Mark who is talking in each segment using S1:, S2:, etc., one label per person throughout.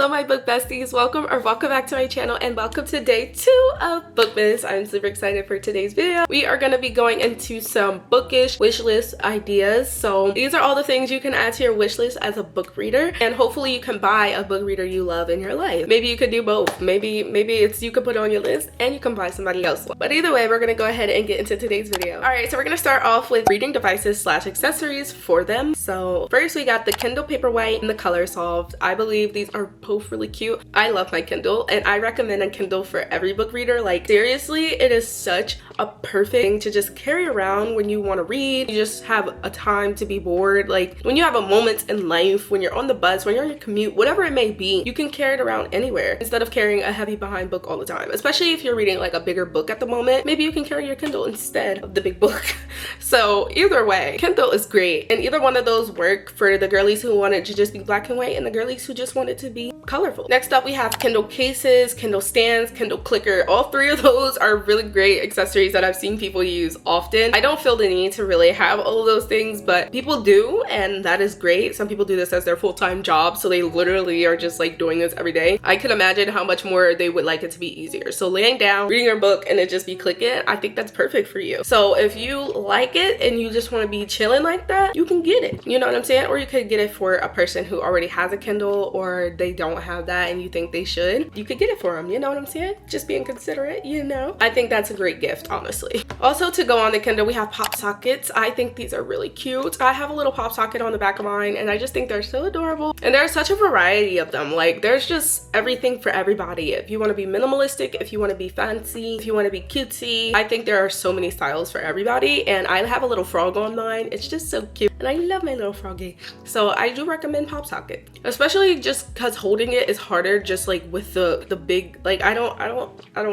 S1: Hello my book besties, welcome back to my channel and welcome to day 2 of Bookmas. I'm super excited for today's video. We are going to be going into some bookish wish list ideas. So these are all the things you can add to your wish list as a book reader, and hopefully you can buy a book reader you love in your life. Maybe you could do both. Maybe it's you could put it on your list and you can buy somebody else one. But either way, we're going to go ahead and get into today's video. Alright, so we're going to start off with reading devices / accessories for them. So first we got the Kindle Paperwhite and the Color Solved. I believe these are both really cute. I love my Kindle and I recommend a Kindle for every book reader. Like seriously, it is such a perfect thing to just carry around when you want to read. You just have a time to be bored. Like when you have a moment in life, when you're on the bus, when you're on your commute, whatever it may be, you can carry it around anywhere instead of carrying a heavy behind book all the time. Especially if you're reading like a bigger book at the moment, maybe you can carry your Kindle instead of the big book. So either way, Kindle is great, and either one of those work for the girlies who wanted to just be black and white and the girlies who just wanted to be colorful. Next up we have Kindle cases, Kindle stands, Kindle clicker. All three of those are really great accessories that I've seen people use often. I don't feel the need to really have all of those things, but people do, and that is great. Some people do this as their full-time job, so they literally are just like doing this every day. I can imagine how much more they would like it to be easier. So laying down, reading your book, and it just be clicking, I think that's perfect for you. So if you like it and you just want to be chilling like that, you can get it. You know what I'm saying? Or you could get it for a person who already has a Kindle or they don't have that and you think they should. You could get it for them. You know what I'm saying? Just being considerate, you know? I think that's a great gift, honestly. Also, to go on the Kindle, we have pop sockets. I think these are really cute. I have a little pop socket on the back of mine and I just think they're so adorable. And there's such a variety of them. Like there's just everything for everybody. If you want to be minimalistic, if you want to be fancy, if you want to be cutesy, I think there are so many styles for everybody. And I have a little frog on mine. It's just so cute. And I love my little froggy. So I do recommend pop socket, especially just because holding it is harder, just like with the big, like I don't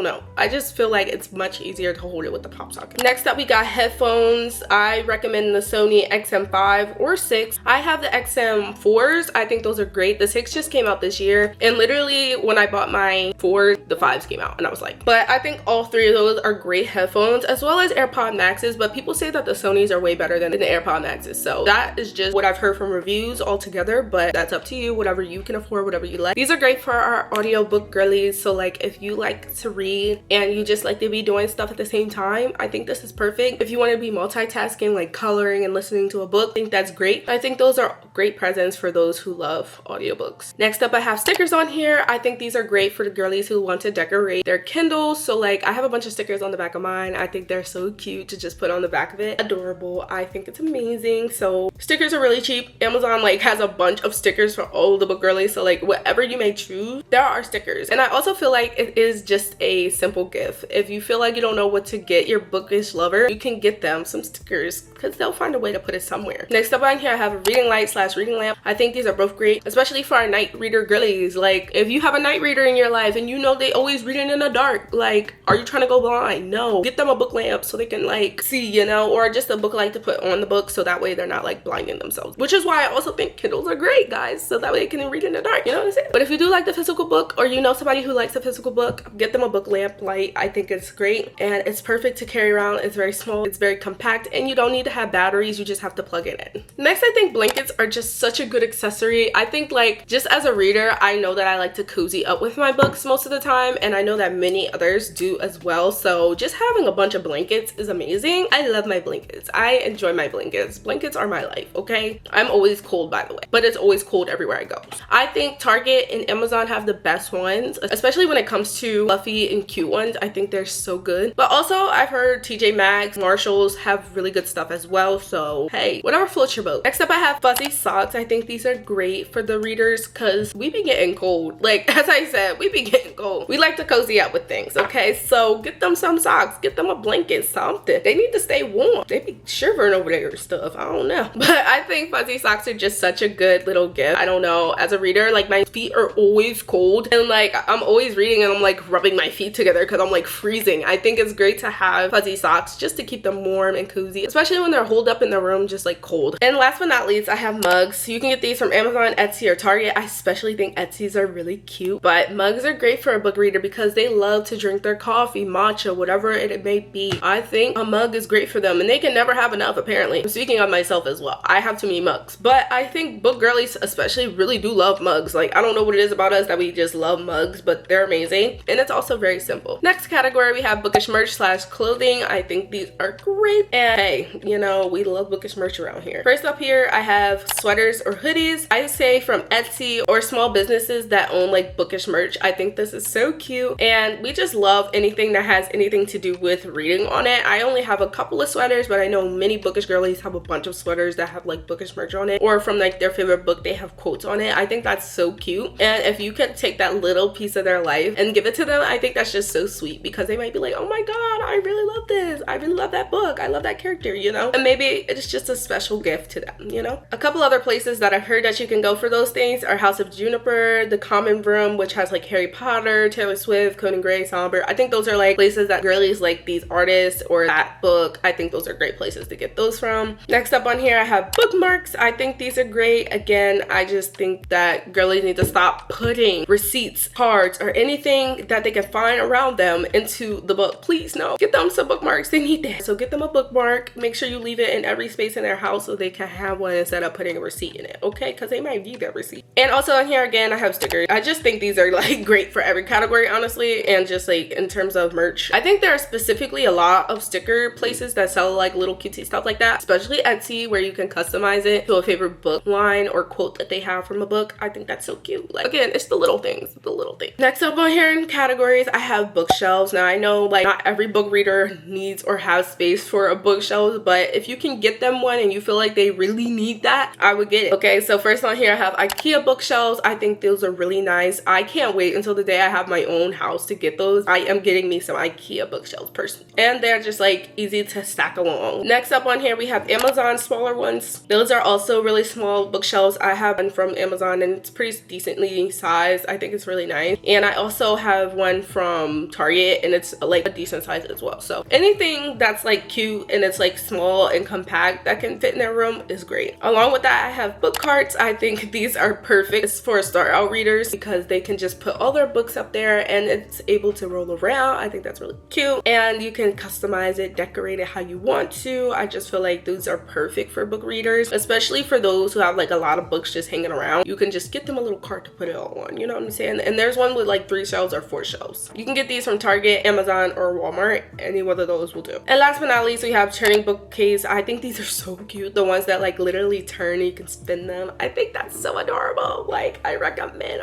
S1: know. I just feel like it's much easier to hold it with the pop socket. Next up we got headphones. I recommend the Sony XM5 or 6. I have the XM4s. I think those are great. The 6 just came out this year, and literally when I bought my 4, the 5s came out and I was like, but I think all three of those are great headphones, as well as AirPod Maxes, but people say that the Sonys are way better than the AirPod Maxes. So that is just what I've heard from reviews altogether, but that's up to you, whatever you can afford, whatever you like. These are great for our audiobook girlies. So like if you like to read and you just like to be doing stuff at the same time, I think this is perfect. If you want to be multitasking, like coloring and listening to a book, I think that's great. I think those are great presents for those who love audiobooks. Next up I have stickers on here. I think these are great for the girlies who want to decorate their Kindles. So like I have a bunch of stickers on the back of mine. I think they're so cute to just put on the back of it. Adorable. I think it's amazing. So stickers are really cheap. Amazon like has a bunch of stickers for all of the book girlies. So like whatever you may choose, there are stickers. And I also feel like it is just a simple gift. If you feel like you don't know what to get your bookish lover, you can get them some stickers because they'll find a way to put it somewhere. Next up on here I have a reading light / reading lamp. I think these are both great, especially for our night reader girlies. Like if you have a night reader in your life and you know they always reading in the dark, like are you trying to go blind? No, get them a book lamp so they can like see, you know, or just a book light to put on the book so that way they're not like blinding themselves, which is why I also think Kindles are great, guys, so that way they can read in the dark. You know what I'm saying? But if you do like the physical book, or you know somebody who likes a physical book, get them a book lamp light. I think it's great and it's perfect to carry around. It's very small, it's very compact, and you don't need to have batteries. You just have to plug it in. Next, I think blankets are just such a good accessory. I think like just as a reader, I know that I like to cozy up with my books most of the time, and I know that many others do as well. So just having a bunch of blankets is amazing. I love my blankets. I enjoy my blankets. Blankets are my life, okay? I'm always cold, by the way, but it's always cold everywhere I go. I think Target and Amazon have the best ones, especially when it comes to fluffy and cute ones. I think they're so good. But also I've heard TJ Maxx, Marshalls have really good stuff as well. So hey, whatever floats your boat. Next up I have fuzzy socks. I think these are great for the readers because we be getting cold. Like as I said, we be getting cold. We like to cozy up with things, okay? So get them some socks, get them a blanket, something. They need to stay warm. They be shivering over there and stuff. I don't know. But I think fuzzy socks are just such a good little gift. I don't know, as a reader, like my feet are always cold and like I'm always reading and I'm like rubbing my feet together because I'm like freezing. I think it's great to have fuzzy socks just to keep them warm and cozy, especially when they're holed up in the room just like cold. And last but not least, I have mugs. You can get these from Amazon, Etsy, or Target. I especially think Etsy's are really cute, but mugs are great for a book reader because they love to drink their coffee, matcha, whatever it may be. I think a mug is great for them and they can never have enough, apparently. Speaking of myself as well, I have too many mugs, but I think book girlies especially really do love mugs. Like I don't know what it is about us that we just love mugs, but they're amazing. And it's also very simple. Next category, we have bookish merch / clothing. I think these are great. And hey, you know, we love bookish merch around here. First up here, I have sweaters or hoodies. I say from Etsy or small businesses that own like bookish merch. I think this is so cute. And we just love anything that has anything to do with reading on it. I only have a couple of sweaters, but I know many bookish girlies have a bunch of sweaters that have like bookish merch on it, or from like their favorite book, they have quotes on it. I think that's so cute. And if you could take that little piece of their life and give it to them, I think that's just so sweet, because they might be like, oh my god, I really love this, I really love that book, I love that character, you know? And maybe it's just a special gift to them, you know? A couple other places that I've heard that you can go for those things are House of Juniper, the Common Room, which has like Harry Potter, Taylor Swift, Conan Gray, Somber. I think those are like places that girlies like these artists or that book. I think those are great places to get those from. Next up on here, I have bookmarks. I think these are great. Again, I just think that girlies need to stop putting receipts, cards, or anything that they can find around them into the book. Please, no. Get them some bookmarks. They need that. So get them a bookmark. Make sure you leave it in every space in their house so they can have one instead of putting a receipt in it, okay? Because they might need that receipt. And also on here, again, I have stickers. I just think these are like great for every category, honestly, and just like in terms of merch. I think there are specifically a lot of sticker places that sell like little cutesy stuff like that, especially Etsy, where you can customize it to a favorite book line or quote that they have from a book. I think that's so cute. Like, again, it's the little things, the little things. Next up on here in categories, I have bookshelves. Now, I know like not every book reader needs or has space for a bookshelf, but if you can get them one and you feel like they really need that, I would get it. Okay, so first on here, I have IKEA bookshelves. I think those are really nice. I can't wait until the day I have my own house to get those. I am getting me some IKEA bookshelves personally, and they're just like easy to stack along. Next up on here, we have Amazon smaller ones. Those are also really small bookshelves. I have one from Amazon and it's pretty decently sized. I think it's really nice. And I also have one from Target and it's like a decent size as well. So anything that's like cute and it's like small and compact that can fit in their room is great. Along with that, I have book carts. I think these are perfect. It's for start out readers because they can just put all their books up there and it's able to roll around. I think that's really cute, and you can customize it, decorate it how you want to. I just feel like those are perfect for book readers, especially for those who have like a lot of books just hanging around. You can just get them a little cart to put it all on, you know what I'm saying? And there's one with like 3 shelves or 4 shelves. You can get these from Target, Amazon, or Walmart. Any one of those will do. And last but not least, we have turning bookcase. I think these are so cute. The ones that like literally turn, you can spin them. I think that's so adorable. Like, I recommend.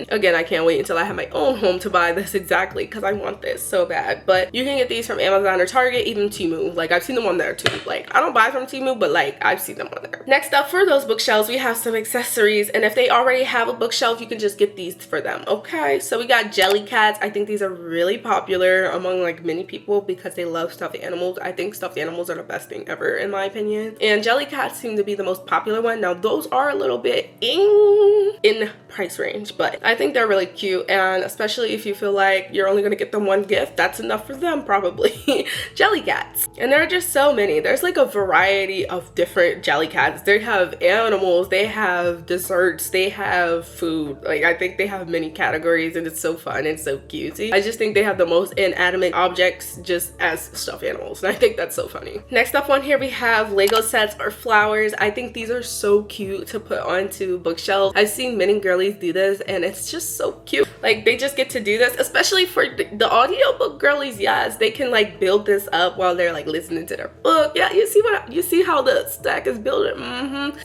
S1: Again, I can't wait until I have my own home to buy this exactly, because I want this so bad. But you can get these from Amazon or Target, even Temu. Like, I've seen them on there too. Like, I don't buy from Temu, but like I've seen them on there. Next up, for those bookshelves, we have some accessories, and if they already have a bookshelf, you can just get these for them. Okay, so we got Jellycats. I think these are really popular among like many people because they love stuffed animals. I think stuffed animals are the best thing ever in my opinion, and Jellycats seem to be the most popular one. Now those are a little bit in price range, but I think they're really cute, and especially if you feel like you're only gonna get them one gift, that's enough for them probably. Jellycats, and there are just so many. There's like a variety of different Jellycats. They have animals, they have desserts, they have food. Like, I think they have many categories, and it's so fun and so cutesy. I just think they have the most inanimate objects just as stuffed animals, and I think that's so funny. Next up on here, we have Lego sets or flowers. I think these are so cute to put onto bookshelves. I've seen many girlies do this, and it's just so cute. Like, they just get to do this, especially for the audiobook girlies. Yes, they can like build this up while they're like listening to their book. Yeah, you see how the stack is built.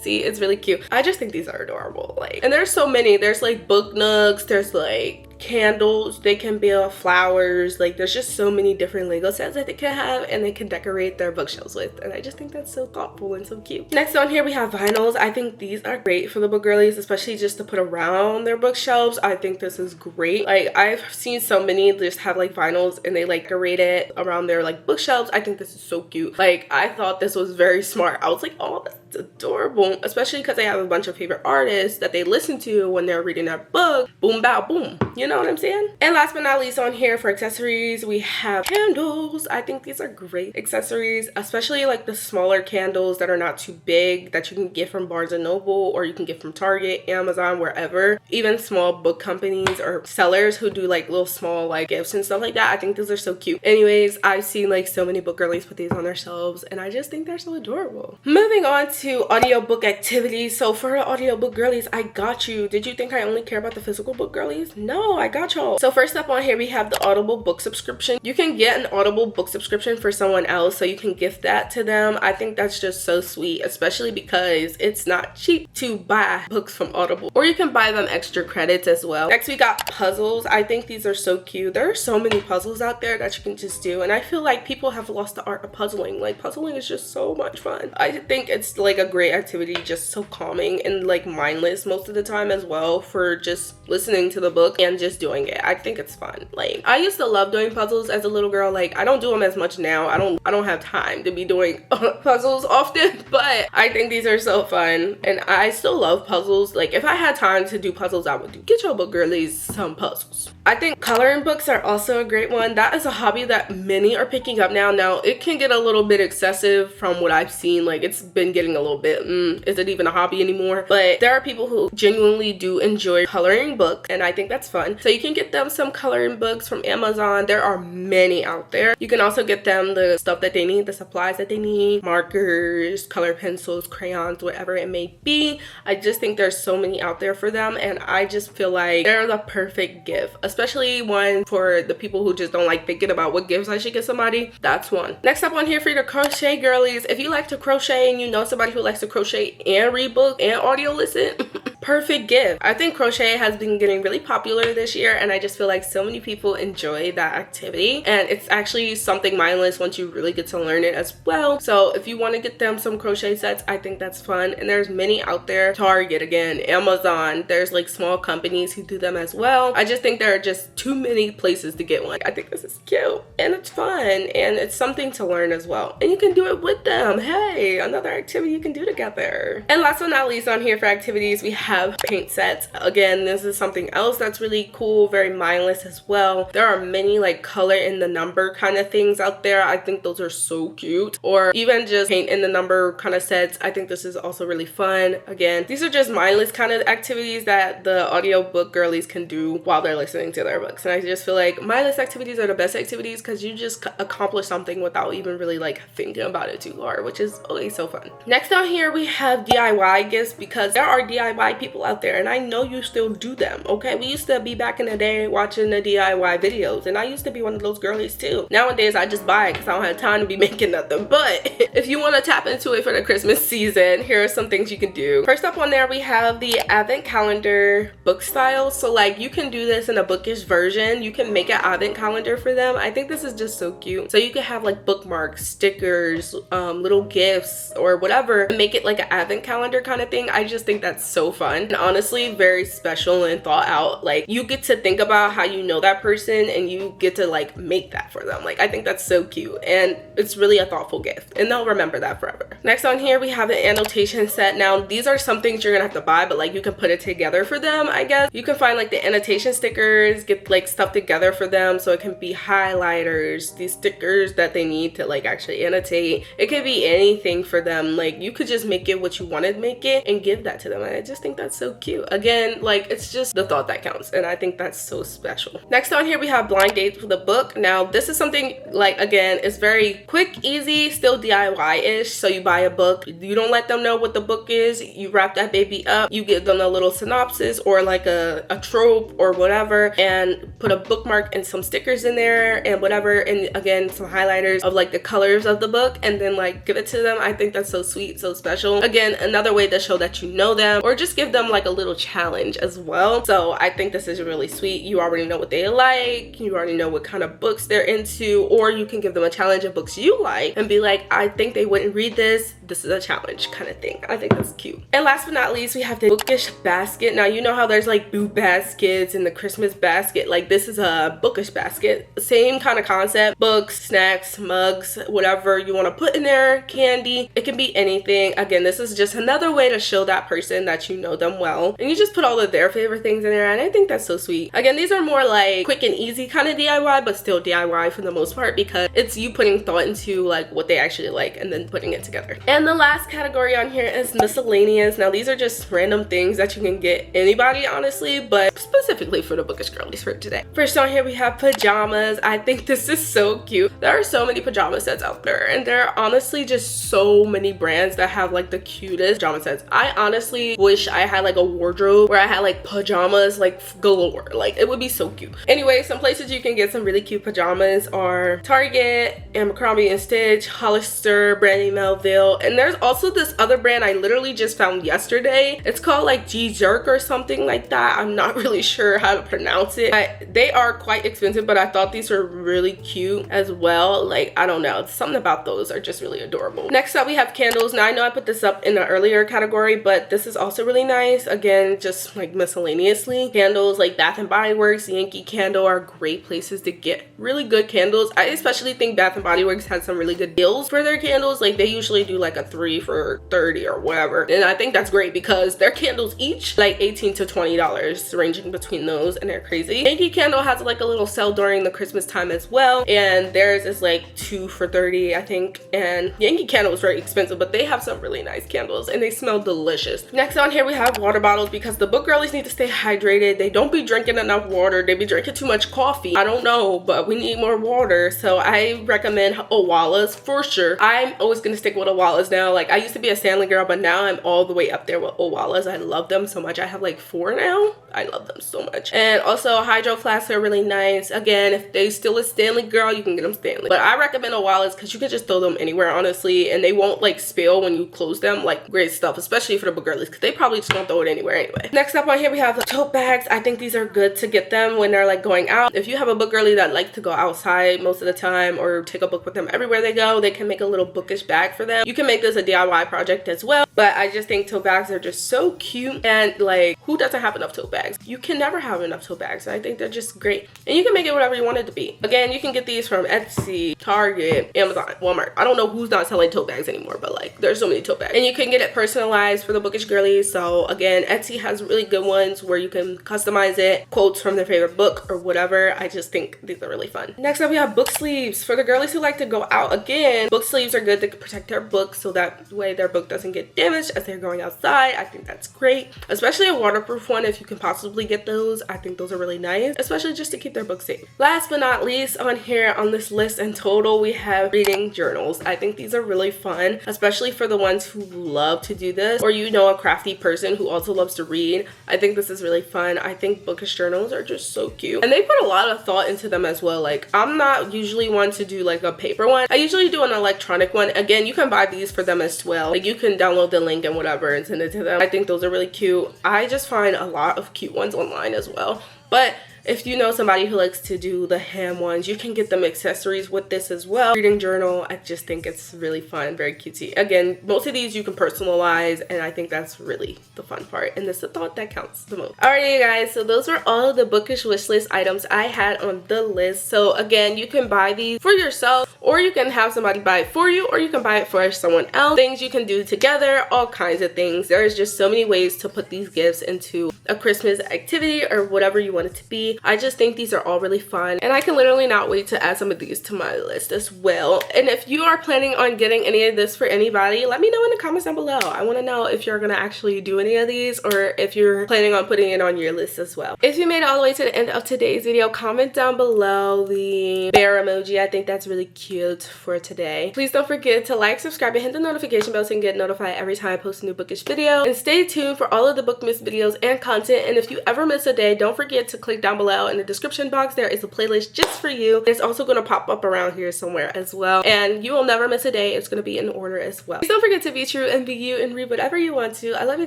S1: See, it's really cute. I just think these are adorable. Like, and there's so many. There's like book nooks, there's like candles, they can build flowers. Like, there's just so many different Lego sets that they can have and they can decorate their bookshelves with, and I just think that's so thoughtful and so cute. Next on here, we have vinyls. I think these are great for the book girlies, especially just to put around their bookshelves. I think this is great. Like, I've seen so many just have like vinyls and they like decorate it around their like bookshelves. I think this is so cute. Like, I thought this was very smart. I was like, oh, that's adorable, especially because they have a bunch of favorite artists that they listen to when they're reading their book. Boom, bow, boom. You know what I'm saying? And last but not least on here, for accessories, we have candles. I think these are great accessories, especially like the smaller candles that are not too big, that you can get from Barnes and Noble, or you can get from Target, Amazon, wherever. Even small book companies or sellers who do like little small like gifts and stuff like that. I think these are so cute. Anyways, I've seen like so many book girlies put these on their shelves, and I just think they're so adorable. Moving on to to audiobook activities. So for the audiobook girlies, I got you. Did you think I only care about the physical book girlies? No, I got y'all. So first up on here, we have the Audible book subscription. You can get an Audible book subscription for someone else, so you can gift that to them. I think that's just so sweet, especially because it's not cheap to buy books from Audible, or you can buy them extra credits as well. Next, we got puzzles. I think these are so cute. There are so many puzzles out there that you can just do, and I feel like people have lost the art of puzzling. Like, puzzling is just so much fun. I think it's like a great activity, just so calming and like mindless most of the time as well, for just listening to the book and just doing it. I think it's fun. Like, I used to love doing puzzles as a little girl. Like, I don't do them as much now. I don't have time to be doing puzzles often, but I think these are so fun, and I still love puzzles. Like, if I had time to do puzzles, I would do. Get your book girlies some puzzles. I think coloring books are also a great one. That is a hobby that many are picking up now. Now, it can get a little bit excessive from what I've seen. Like, it's been getting a little bit, is it even a hobby anymore? But there are people who genuinely do enjoy coloring books, and I think that's fun. So you can get them some coloring books from Amazon. There are many out there. You can also get them the stuff that they need, the supplies that they need, markers, color pencils, crayons, whatever it may be. I just think there's so many out there for them, and I just feel like they're the perfect gift, especially one for the people who just don't like thinking about what gifts I should get somebody. That's one. Next up on here for the crochet girlies, if you like to crochet and you know somebody who likes to crochet and read books and audio listen, perfect gift. I think crochet has been getting really popular this year, and I just feel like so many people enjoy that activity, and it's actually something mindless once you really get to learn it as well. So if you want to get them some crochet sets, I think that's fun, and there's many out there. Target, again, Amazon, there's like small companies who do them as well. I just think there are just too many places to get one. I think this is cute, and it's fun, and it's something to learn as well, and you can do it with them. Hey, another activity you can do together. And last but not least on here for activities, we have paint sets. Again, this is something else that's really cool, very mindless as well. There are many like color in the number kind of things out there. I think those are so cute, or even just paint in the number kind of sets. I think this is also really fun. Again, these are just mindless kind of activities that the audiobook girlies can do while they're listening to their books, and I just feel like mindless activities are the best activities because you just accomplish something without even really like thinking about it too hard, which is always so fun. Next on here, we have DIY gifts, because there are DIY people out there, and I know you still do them. Okay, we used to be back in the day watching the DIY videos, and I used to be one of those girlies too. Nowadays I just buy it because I don't have time to be making nothing, but if you want to tap into it for the Christmas season, here are some things you can do. First up on there, we have the advent calendar book style. So like, you can do this in a bookish version. You can make an advent calendar for them. I think this is just so cute. So you can have like bookmarks, stickers, little gifts or whatever, and make it like an advent calendar kind of thing. I just think that's so fun, and honestly very special and thought out. Like, you get to think about how you know that person, and you get to like make that for them. Like, I think that's so cute, and it's really a thoughtful gift, and they'll remember that forever. Next on here, we have an annotation set. Now, these are some things you're gonna have to buy, but like, you can put it together for them, I guess. You can find like the annotation stickers, get like stuff together for them, so it can be highlighters, these stickers that they need to like actually annotate. It could be anything for them. Like, you could just make it what you want to make it and give that to them, and I just think that's so cute. Again, like, it's just the thought that counts, and I think that's so special. Next on here, we have blind dates with a book. Now, this is something like, again, it's very quick, easy, still DIY-ish. So you buy a book, you don't let them know what the book is, you wrap that baby up, you give them a little synopsis or like a trope or whatever, and put a bookmark and some stickers in there and whatever, and again, some highlighters of like the colors of the book, and then like give it to them. I think that's so sweet, so special. Again, another way to show that you know them, or just give them like a little challenge as well. So I think this is really sweet. You already know what they like, you already know what kind of books they're into, or you can give them a challenge of books you like and be like, I think they wouldn't read this is a challenge kind of thing. I think that's cute. And last but not least, we have the bookish basket. Now, you know how there's like boot baskets and the Christmas basket. Like, this is a bookish basket, same kind of concept. Books, snacks, mugs, whatever you want to put in there, candy, it can be anything. Again, this is just another way to show that person that you know them well, and you just put all of their favorite things in there, and I think that's so sweet. Again, these are more like quick and easy kind of DIY, but still DIY for the most part, because it's you putting thought into like what they actually like and then putting it together. And the last category on here is miscellaneous. Now, these are just random things that you can get anybody, honestly, but specifically for the bookish girlies for today. First on here, we have pajamas. I think this is so cute. There are so many pajama sets out there, and there are honestly just so many brands brands that have like the cutest pajama sets. I honestly wish I had like a wardrobe where I had like pajamas like galore. Like it would be so cute. Anyway, some places you can get some really cute pajamas are Target, Abercrombie & Stitch, Hollister, Brandy Melville, and there's also this other brand I literally just found yesterday. It's called like G-Jerk or something like that. I'm not really sure how to pronounce it, but they are quite expensive, but I thought these were really cute as well. Like, I don't know, something about those are just really adorable. Next up we have candles. Now I know I put this up in the earlier category, but this is also really nice. Again, just like miscellaneously, candles like Bath and Body Works, Yankee Candle are great places to get really good candles. I especially think Bath and Body Works has some really good deals for their candles. Like they usually do like a 3 for $30 or whatever, and I think that's great because their candles each like $18 to $20, ranging between those, and they're crazy. Yankee Candle has like a little sale during the Christmas time as well, and theirs is like 2 for $30, I think. And Yankee Candle is very expensive, but they have some really nice candles and they smell delicious. Next on here we have water bottles, because the book girlies need to stay hydrated. They don't be drinking enough water. They be drinking too much coffee. I don't know, but we need more water. So I recommend Owalas for sure. I'm always gonna stick with Owalas now. Like I used to be a Stanley girl, but now I'm all the way up there with Owalas. I love them so much. I have like 4 now. I love them so much. And also Hydro Flasks are really nice. Again, if they still a Stanley girl, you can get them Stanley. But I recommend Owalas because you can just throw them anywhere, honestly, and they won't like spill when you close them. Like great stuff, especially for the book girlies, because they probably just don't throw it anywhere anyway. Next up on here we have the tote bags. I think these are good to get them when they're like going out. If you have a book girly that likes to go outside most of the time or take a book with them everywhere they go, they can make a little bookish bag for them. You can make this a DIY project as well, but I just think tote bags are just so cute. And like, who doesn't have enough tote bags? You can never have enough tote bags. I think they're just great, and you can make it whatever you want it to be. Again, you can get these from Etsy, Target, Amazon, Walmart. I don't know who's not selling tote bags anymore, but like there's so many tote bags, and you can get it personalized for the bookish girlies. So again, Etsy has really good ones where you can customize it, quotes from their favorite book or whatever. I just think these are really fun. Next up we have book sleeves for the girlies who like to go out. Again, book sleeves are good to protect their books so that way their book doesn't get damaged as they're going outside. I think that's great, especially a waterproof one if you can possibly get those. I think those are really nice, especially just to keep their books safe. Last but not least on here on this list in total, we have reading journals. I think these are really fun, especially for the ones who love to do this, or you know, a crafty person who also loves to read. I think this is really fun. I think bookish journals are just so cute, and they put a lot of thought into them as well. Like I'm not usually one to do like a paper one. I usually do an electronic one. Again, you can buy these for them as well. Like you can download the link and whatever and send it to them. I think those are really cute. I just find a lot of cute ones online as well, but if you know somebody who likes to do the ham ones, you can get them accessories with this as well. Reading journal, I just think it's really fun, very cutesy. Again, most of these you can personalize, and I think that's really the fun part, and it's the thought that counts the most. Alrighty, you guys, so those were all of the bookish wish list items I had on the list. So again, you can buy these for yourself, or you can have somebody buy it for you, or you can buy it for someone else. Things you can do together, all kinds of things. There's just so many ways to put these gifts into a Christmas activity or whatever you want it to be. I just think these are all really fun, and I can literally not wait to add some of these to my list as well. And if you are planning on getting any of this for anybody, let me know in the comments down below. I want to know if you're gonna actually do any of these, or if you're planning on putting it on your list as well. If you made it all the way to the end of today's video, comment down below the bear emoji. I think that's really cute for today. Please don't forget to like, subscribe, and hit the notification bell so you can get notified every time I post a new bookish video. And stay tuned for all of the Bookmas videos and content. And if you ever miss a day, don't forget to click down below in the description box. There is a playlist just for you. It's also going to pop up around here somewhere as well, and you will never miss a day. It's going to be in order as well. Please don't forget to be true and be you and read whatever you want to. I love you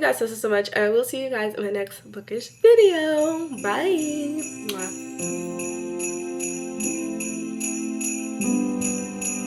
S1: guys so much, and I will see you guys in my next bookish video. Bye. Mwah.